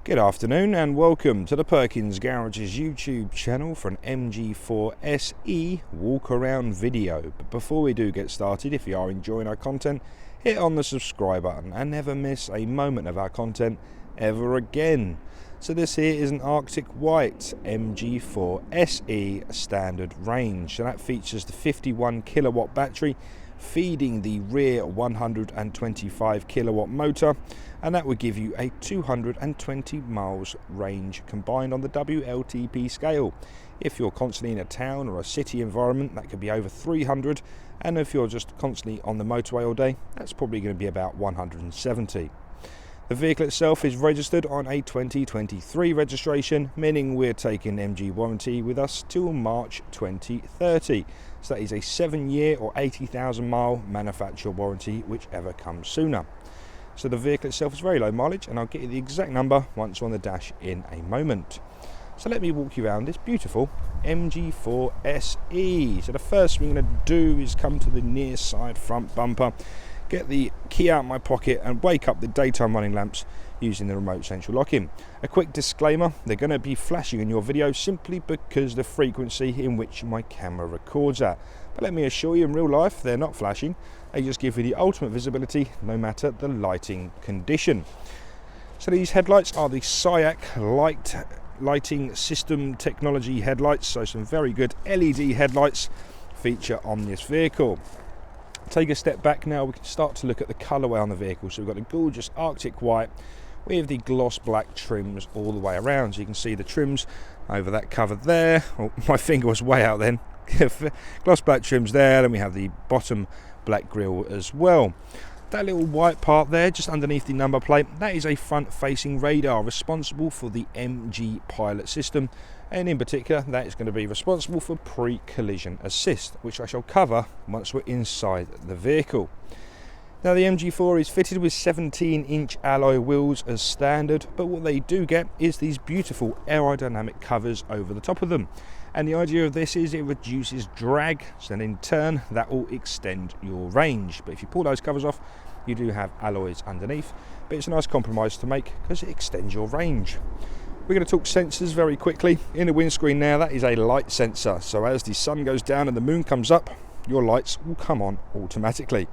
Good afternoon and welcome to the Perkins Garage's YouTube channel for an MG4 SE walk around video. But before we do get started, if you are enjoying our content, hit on the subscribe button and never miss a moment of our content ever again. So this here is an Arctic White MG4 SE standard range. So that features the 51 kilowatt battery feeding the rear 125 kilowatt motor, and that would give you a 220 miles range combined on the WLTP scale. If you're constantly in a town or a city environment, that could be over 300, and if you're just constantly on the motorway all day, that's probably going to be about 170. The vehicle itself is registered on a 2023 registration, meaning we're taking MG warranty with us till March 2030. So that is a 7-year or 80,000 mile manufacturer warranty, whichever comes sooner. So the vehicle itself is very low mileage, and I'll get you the exact number once we're on the dash in a moment. So let me walk you around this beautiful MG4 SE. So the first thing we're going to do is come to the near side front bumper, get the key out of my pocket and wake up the daytime running lamps using the remote central locking. A quick disclaimer, they're going to be flashing in your video simply because the frequency in which my camera records at. But let me assure you, in real life they're not flashing, they just give you the ultimate visibility no matter the lighting condition. So these headlights are the SIAC lighting system technology headlights, so some very good LED headlights feature on this vehicle. Take a step back now, we can start to look at the colourway on the vehicle. So we've got a gorgeous Arctic White with the gloss black trims all the way around. So you can see the trims over that cover there. Oh, my finger was way out then. Gloss black trims there, and we have the bottom black grille as well. That little white part there just underneath the number plate, that is a front facing radar responsible for the MG pilot system, and in particular that is going to be responsible for pre-collision assist, which I shall cover once we're inside the vehicle. Now the MG4 is fitted with 17-inch alloy wheels as standard, but what they do get is these beautiful aerodynamic covers over the top of them. And the idea of this is it reduces drag, so then in turn that will extend your range. But if you pull those covers off, you do have alloys underneath, but it's a nice compromise to make because it extends your range. We're going to talk sensors very quickly. In the windscreen now, that is a light sensor, so as the sun goes down and the moon comes up, your lights will come on automatically.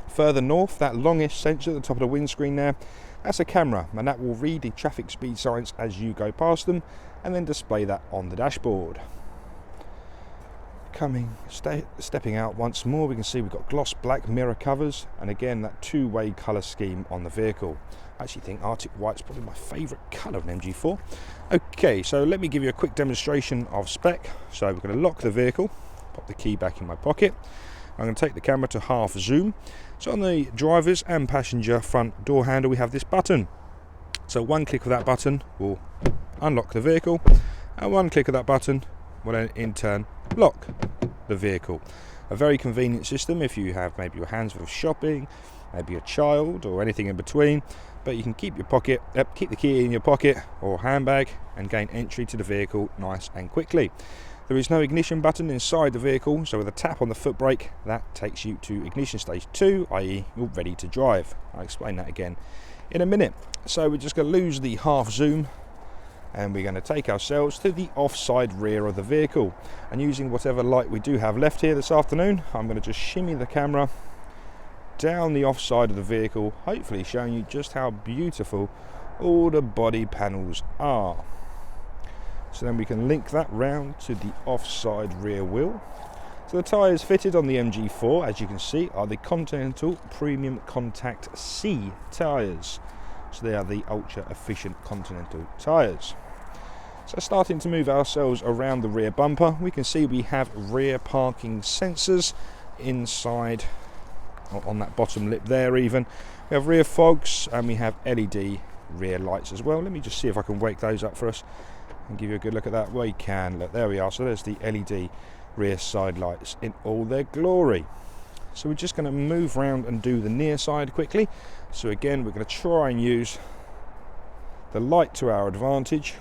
Further north, that longish sensor at the top of the windscreen there, that's a camera, and that will read the traffic speed signs as you go past them and then display that on the dashboard. Stepping out once more, we can see we've got gloss black mirror covers, and again that two-way colour scheme on the vehicle. I actually think Arctic White's probably my favourite colour in MG4. Okay, so let me give you a quick demonstration of spec. So we're going to lock the vehicle, pop the key back in my pocket. I'm going to take the camera to half zoom. So on the driver's and passenger front door handle, we have this button. So one click of that button will unlock the vehicle, and one click of that button will then in turn lock the vehicle. A very convenient system if you have maybe your hands full of shopping, maybe a child or anything in between, but you can keep the key in your pocket or handbag and gain entry to the vehicle nice and quickly. There is no ignition button inside the vehicle, so with a tap on the foot brake, that takes you to ignition stage 2, i.e. you're ready to drive. I'll explain that again in a minute. So we're just going to lose the half zoom, and we're going to take ourselves to the offside rear of the vehicle. And using whatever light we do have left here this afternoon, I'm going to just shimmy the camera down the offside of the vehicle, hopefully showing you just how beautiful all the body panels are. So then we can link that round to the offside rear wheel. So the tyres fitted on the MG4, as you can see, are the Continental Premium Contact C tyres. So they are the ultra efficient Continental tyres. So starting to move ourselves around the rear bumper, we can see we have rear parking sensors inside, on that bottom lip there even. We have rear fogs, and we have LED rear lights as well. Let me just see if I can wake those up for us and give you a good look at that. Well, you can. Look, there we are. So there's the LED rear side lights in all their glory. So we're just going to move around and do the near side quickly. So again, we're going to try and use the light to our advantage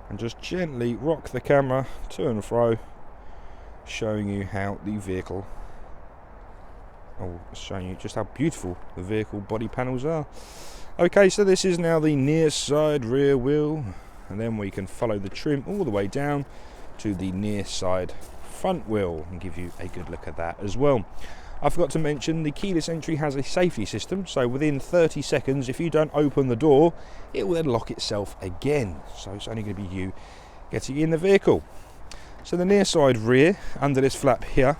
and just gently rock the camera to and fro, showing you how the vehicle, showing you just how beautiful the vehicle body panels are. Okay, so this is now the near side rear wheel, and then we can follow the trim all the way down to the near side front wheel and give you a good look at that as well. I forgot to mention the keyless entry has a safety system, so within 30 seconds if you don't open the door it will then lock itself again, so it's only going to be you getting in the vehicle. So the near side rear under this flap here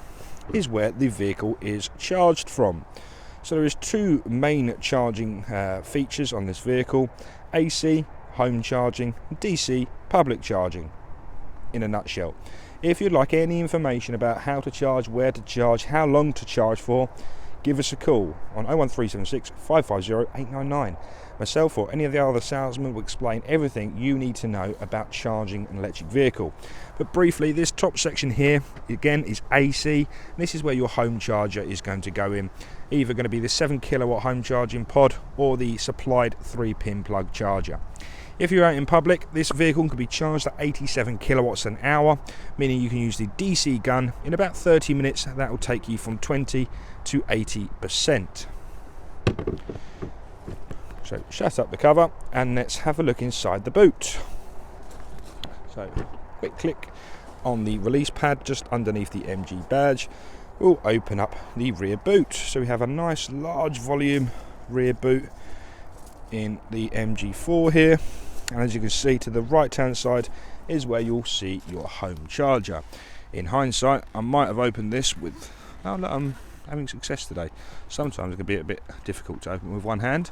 is where the vehicle is charged from. So there is two main charging features on this vehicle: AC, home charging, DC, public charging, in a nutshell. If you'd like any information about how to charge, where to charge, how long to charge for, give us a call on 01376 550 899. Myself or any of the other salesmen will explain everything you need to know about charging an electric vehicle. But briefly, this top section here again is AC, and this is where your home charger is going to go in. Either going to be the 7 kilowatt home charging pod or the supplied 3-pin plug charger. If you're out in public, this vehicle can be charged at 87 kilowatts an hour, meaning you can use the DC gun. In about 30 minutes, that will take you from 20 to 80%. So shut up the cover and let's have a look inside the boot. So quick click on the release pad just underneath the MG badge will open up the rear boot. So we have a nice large volume rear boot in the MG4 here, and as you can see to the right hand side is where you'll see your home charger. In hindsight, I might have opened this with, oh look, I'm having success today. Sometimes it can be a bit difficult to open with one hand.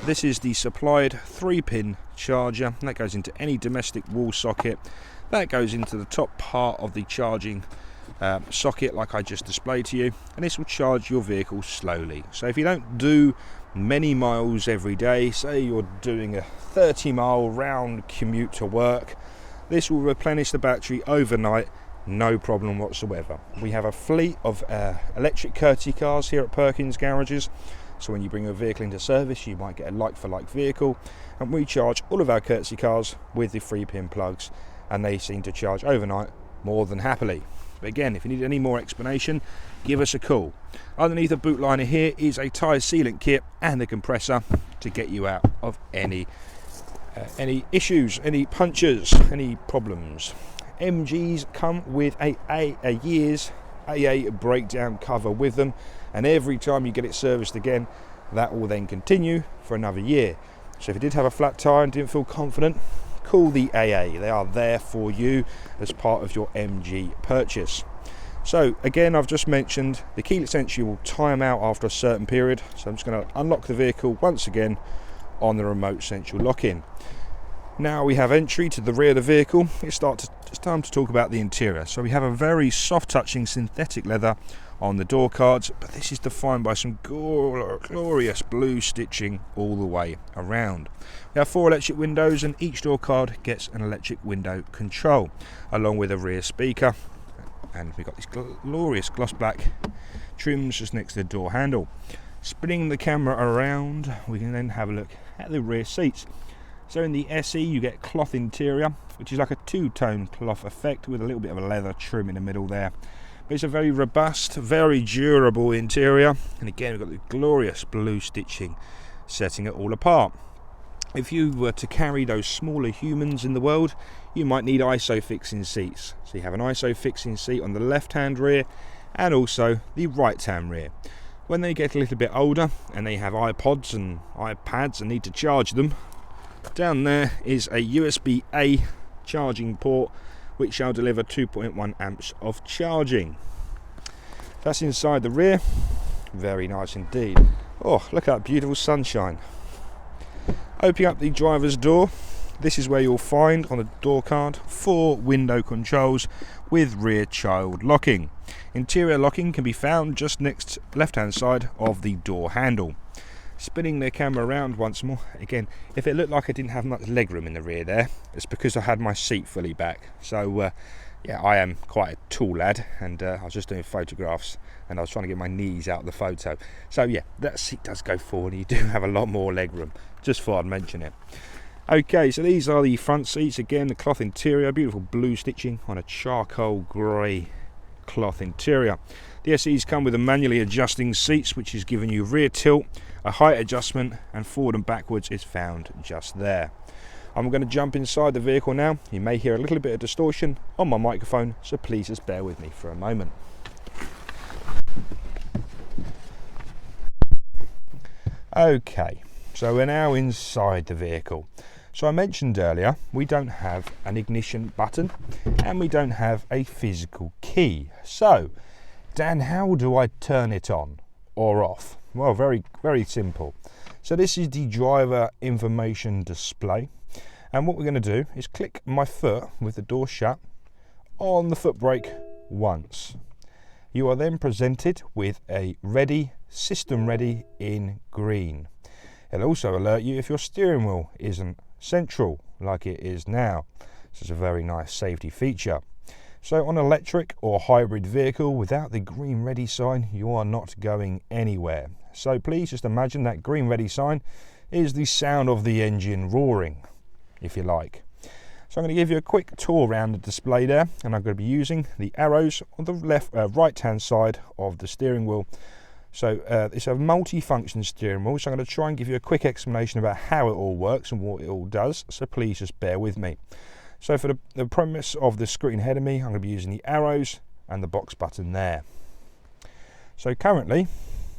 This is the supplied 3-pin charger that goes into any domestic wall socket. That goes into the top part of the charging socket like I just displayed to you, and this will charge your vehicle slowly. So if you don't do many miles every day, say you're doing a 30-mile round commute to work, this will replenish the battery overnight, no problem whatsoever. We have a fleet of electric courtesy cars here at Perkins Garages, so when you bring a vehicle into service you might get a like-for-like vehicle, and we charge all of our courtesy cars with the 3-pin plugs, and they seem to charge overnight more than happily. But again, if you need any more explanation, give us a call. Underneath the boot liner here is a tyre sealant kit and a compressor to get you out of any issues, any punctures, any problems. MGs come with a year's AA breakdown cover with them, and every time you get it serviced again, that will then continue for another year. So if you did have a flat tyre and didn't feel confident, call the AA. They are there for you as part of your MG purchase. So again, I've just mentioned the keyless entry will time out after a certain period, so I'm just going to unlock the vehicle once again on the remote central lock-in. Now we have entry to the rear of the vehicle. It's time to talk about the interior. So we have a very soft touching synthetic leather on the door cards, but this is defined by some glorious blue stitching all the way around. We have 4 electric windows, and each door card gets an electric window control along with a rear speaker, and we've got these glorious gloss black trims just next to the door handle. Spinning the camera around, we can then have a look at the rear seats. So in the SE you get cloth interior, which is like a 2-tone cloth effect with a little bit of a leather trim in the middle there. But it's a very robust, very durable interior, and again we've got the glorious blue stitching setting it all apart. If you were to carry those smaller humans in the world, you might need ISO fixing seats. So you have an ISO fixing seat on the left hand rear and also the right hand rear. When they get a little bit older and they have iPods and iPads and need to charge them, down there is a USB-A charging port which shall deliver 2.1 amps of charging. That's inside the rear. Very nice indeed. Oh, look at that beautiful sunshine. Opening up the driver's door, this is where you'll find on the door card 4 window controls with rear child locking. Interior locking can be found just next left hand side of the door handle. Spinning the camera around once more, again, if it looked like I didn't have much legroom in the rear there, it's because I had my seat fully back. So yeah, I am quite a tall lad, and I was just doing photographs and I was trying to get my knees out of the photo. So yeah, that seat does go forward and you do have a lot more legroom. Just thought I'd mention it. Okay, so these are the front seats. Again, the cloth interior, beautiful blue stitching on a charcoal grey cloth interior. The SEs come with a manually adjusting seats, which is giving you rear tilt, a height adjustment, and forward and backwards is found just there. I'm going to jump inside the vehicle now. You may hear a little bit of distortion on my microphone, so please just bear with me for a moment. Okay, so we're now inside the vehicle. So I mentioned earlier, we don't have an ignition button and we don't have a physical key. So, Dan, how do I turn it on or off? Well, very, very simple. So this is the driver information display. And what we're going to do is click my foot with the door shut on the foot brake once. You are then presented with a ready, system ready in green. It'll also alert you if your steering wheel isn't central like it is now. This is a very nice safety feature. So on an electric or hybrid vehicle without the green ready sign, you are not going anywhere. So please just imagine that green ready sign is the sound of the engine roaring, if you like. So I'm going to give you a quick tour around the display there, and I'm going to be using the arrows on the right hand side of the steering wheel. So it's a multi-function steering wheel, so I'm going to try and give you a quick explanation about how it all works and what it all does, so please just bear with me. So for the premise of the screen ahead of me, I'm going to be using the arrows and the box button there. So currently,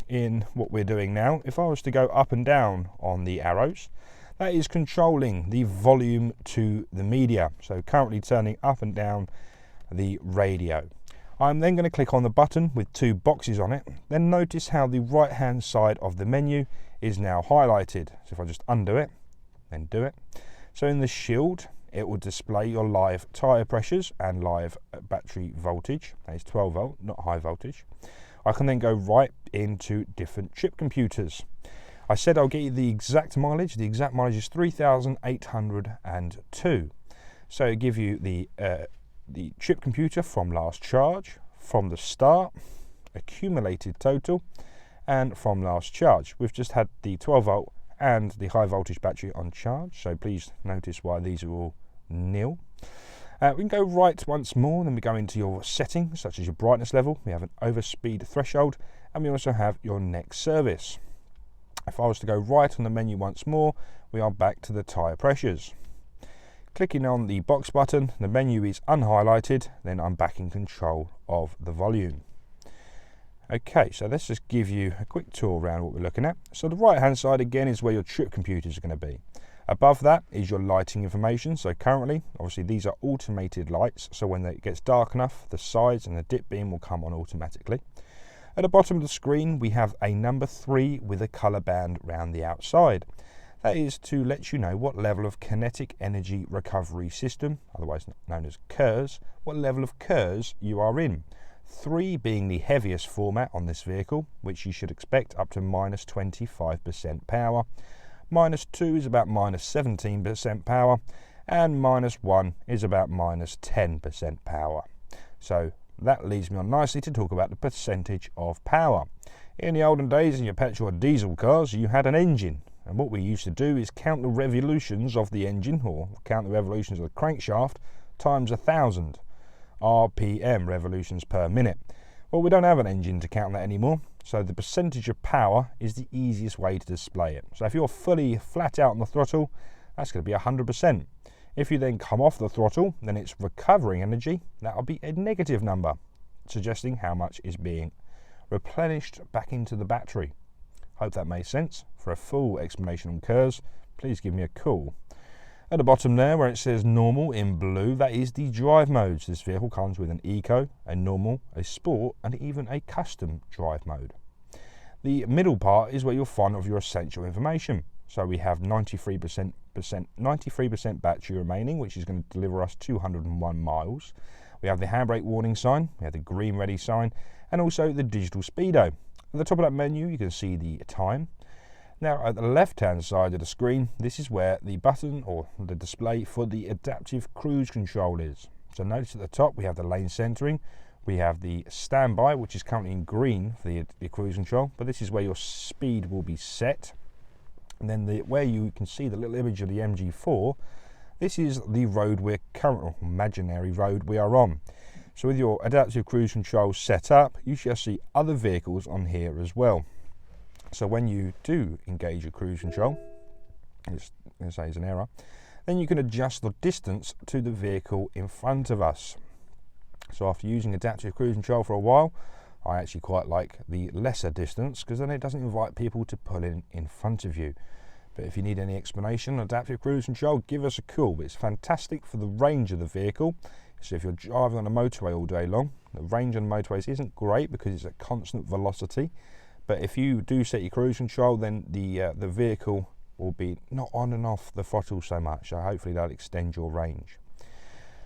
in what we're doing now, if I was to go up and down on the arrows, that is controlling the volume to the media. So currently turning up and down the radio. I'm then going to click on the button with two boxes on it. Then notice how the right hand side of the menu is now highlighted. So if I just undo it, then do it. So in the shield, it will display your live tyre pressures and live battery voltage. That is 12 volt, not high voltage. I can then go right into different chip computers. I said I'll get you the exact mileage. The exact mileage is 3,802. So it'll give you the chip computer from last charge, from the start, accumulated total, and from last charge. We've just had the 12 volt and the high voltage battery on charge, so please notice why these are all nil. We can go right once more, then we go into your settings, such as your brightness level. We have an overspeed threshold, and we also have your next service. If I was to go right on the menu once more, we are back to the tyre pressures. Clicking on the box button, the menu is unhighlighted, then I'm back in control of the volume. Okay, so let's just give you a quick tour around what we're looking at. So the right hand side again is where your trip computers are going to be. Above that is your lighting information. So currently, obviously these are automated lights, so when it gets dark enough, the sides and the dip beam will come on automatically. At the bottom of the screen, we have a number 3 with a colour band around the outside. That is to let you know what level of kinetic energy recovery system, otherwise known as KERS, what level of KERS you are in. 3 being the heaviest format on this vehicle, which you should expect up to minus 25% power. Minus 2 is about minus 17% power, and minus 1 is about minus 10% power. So that leads me on nicely to talk about the percentage of power. In the olden days in your petrol or diesel cars, you had an engine. And what we used to do is count the revolutions of the engine, or count the revolutions of the crankshaft, times 1,000 RPM, revolutions per minute. Well, we don't have an engine to count that anymore, so the percentage of power is the easiest way to display it. So if you're fully flat out on the throttle, that's going to be 100%. If you then come off the throttle, then it's recovering energy. That'll be a negative number, suggesting how much is being replenished back into the battery. Hope that makes sense. For a full explanation on KERS, please give me a call. At the bottom there, where it says normal in blue, that is the drive modes. This vehicle comes with an eco, a normal, a sport, and even a custom drive mode. The middle part is where you'll find all of your essential information. So we have 93% battery remaining, which is going to deliver us 201 miles. We have the handbrake warning sign, we have the green ready sign, and also the digital speedo. At the top of that menu, you can see the time. Now, at the left-hand side of the screen, this is where the button or the display for the adaptive cruise control is. So notice at the top, we have the lane centering. We have the standby, which is currently in green for the cruise control, but this is where your speed will be set. And then where you can see the little image of the MG4, this is the road we're currently, imaginary road we are on. So with your adaptive cruise control set up, you should see other vehicles on here as well. So when you do engage your cruise control, it's going to say it's an error, then you can adjust the distance to the vehicle in front of us. So after using adaptive cruise control for a while, I actually quite like the lesser distance, because then it doesn't invite people to pull in front of you. But if you need any explanation on adaptive cruise control, give us a call. But it's fantastic for the range of the vehicle. So if you're driving on a motorway all day long, the range on motorways isn't great because it's at constant velocity. But if you do set your cruise control, then the vehicle will be not on and off the throttle so much. So hopefully that'll extend your range.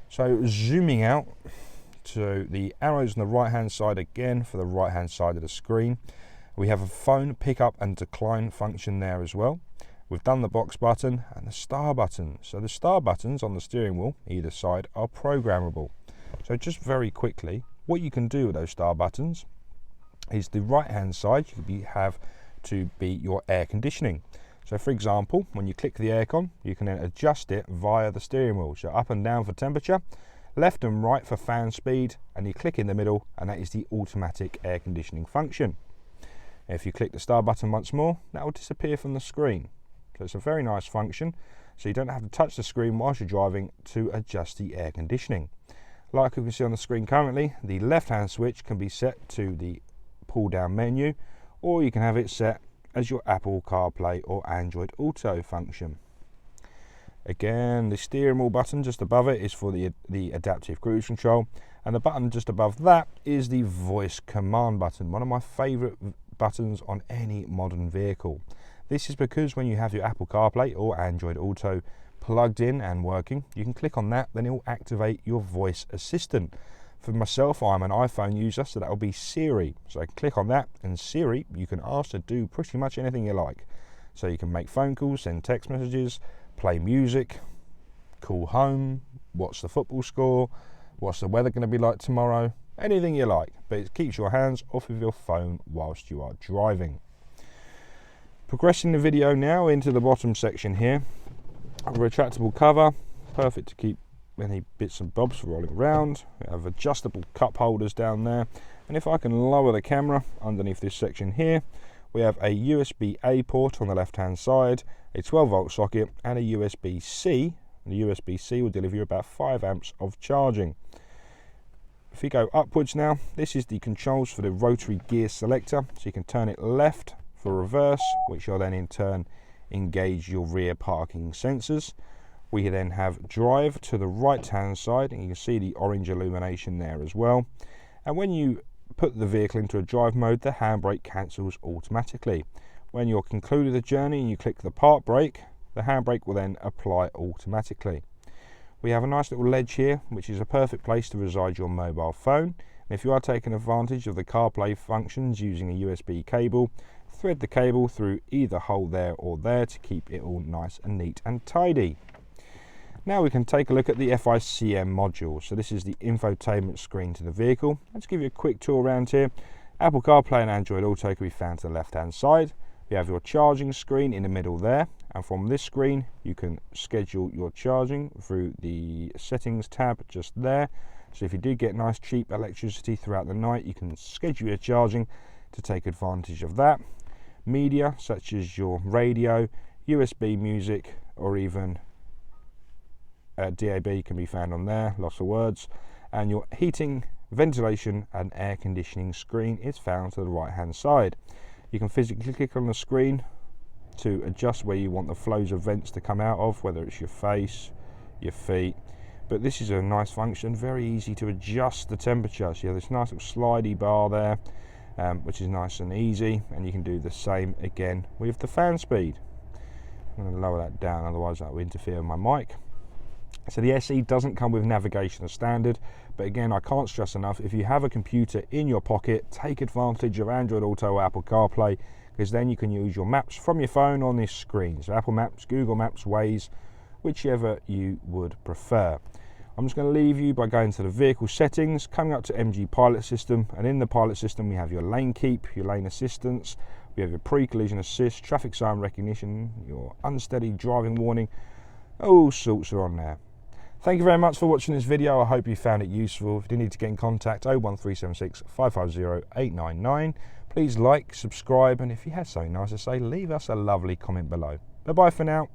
So zooming out to the arrows on the right hand side again for the right hand side of the screen. We have a phone pick up and decline function there as well. We've done the box button and the star button. So the star buttons on the steering wheel, either side, are programmable. So just very quickly, what you can do with those star buttons is the right hand side you have to be your air conditioning. So for example, when you click the aircon, you can then adjust it via the steering wheel. So up and down for temperature, left and right for fan speed, and you click in the middle, and that is the automatic air conditioning function. If you click the star button once more, that will disappear from the screen. So it's a very nice function, so you don't have to touch the screen whilst you're driving to adjust the air conditioning. Like you can see on the screen currently, the left hand switch can be set to the pull down menu, or you can have it set as your Apple CarPlay or Android Auto function. Again, the steering wheel button just above it is for the adaptive cruise control, and the button just above that is the voice command button, one of my favourite buttons on any modern vehicle. This is because when you have your Apple CarPlay or Android Auto plugged in and working, you can click on that, then it will activate your voice assistant. For myself, I'm an iPhone user, so that will be Siri. So I click on that, and Siri, you can ask to do pretty much anything you like. So you can make phone calls, send text messages, play music, call home, watch the football score, what's the weather going to be like tomorrow, anything you like. But it keeps your hands off of your phone whilst you are driving. Progressing the video now into the bottom section here, a retractable cover, perfect to keep any bits and bobs rolling around. We have adjustable cup holders down there, and if I can lower the camera underneath this section here, we have a USB-A port on the left hand side, a 12 volt socket, and a USB-C. The USB-C will deliver you about 5 amps of charging. If you go upwards now, this is the controls for the rotary gear selector, so you can turn it left for reverse, which will then in turn engage your rear parking sensors. We then have drive to the right hand side, and you can see the orange illumination there as well. And when you put the vehicle into a drive mode, the handbrake cancels automatically. When you're concluded the journey and you click the park brake, the handbrake will then apply automatically. We have a nice little ledge here, which is a perfect place to reside your mobile phone. And if you are taking advantage of the CarPlay functions using a USB cable, thread the cable through either hole there or there to keep it all nice and neat and tidy. Now we can take a look at the FICM module. So this is the infotainment screen to the vehicle. Let's give you a quick tour around here. Apple CarPlay and Android Auto can be found to the left hand side. You have your charging screen in the middle there, and from this screen you can schedule your charging through the settings tab just there. So if you do get nice cheap electricity throughout the night, you can schedule your charging to take advantage of that. Media such as your radio, USB music, or even DAB can be found on there, lots of words. And your heating, ventilation and air conditioning screen is found to the right hand side. You can physically click on the screen to adjust where you want the flows of vents to come out of, whether it's your face, your feet. But this is a nice function, very easy to adjust the temperature. So you have this nice little slidey bar there, which is nice and easy, and you can do the same again with the fan speed. I'm going to lower that down, otherwise that will interfere with my mic. So the SE doesn't come with navigation as standard, but again, I can't stress enough, if you have a computer in your pocket, take advantage of Android Auto or Apple CarPlay, because then you can use your maps from your phone on this screen. So Apple Maps, Google Maps, Waze, whichever you would prefer. I'm just going to leave you by going to the vehicle settings, coming up to MG Pilot System, and in the Pilot System we have your lane keep, your lane assistance, we have your pre-collision assist, traffic sign recognition, your unsteady driving warning, all sorts are on there. Thank you very much for watching this video. I hope you found it useful. If you need to get in contact, 01376 550 899. Please like, subscribe, and if you have something nice to say, leave us a lovely comment below. Bye bye for now.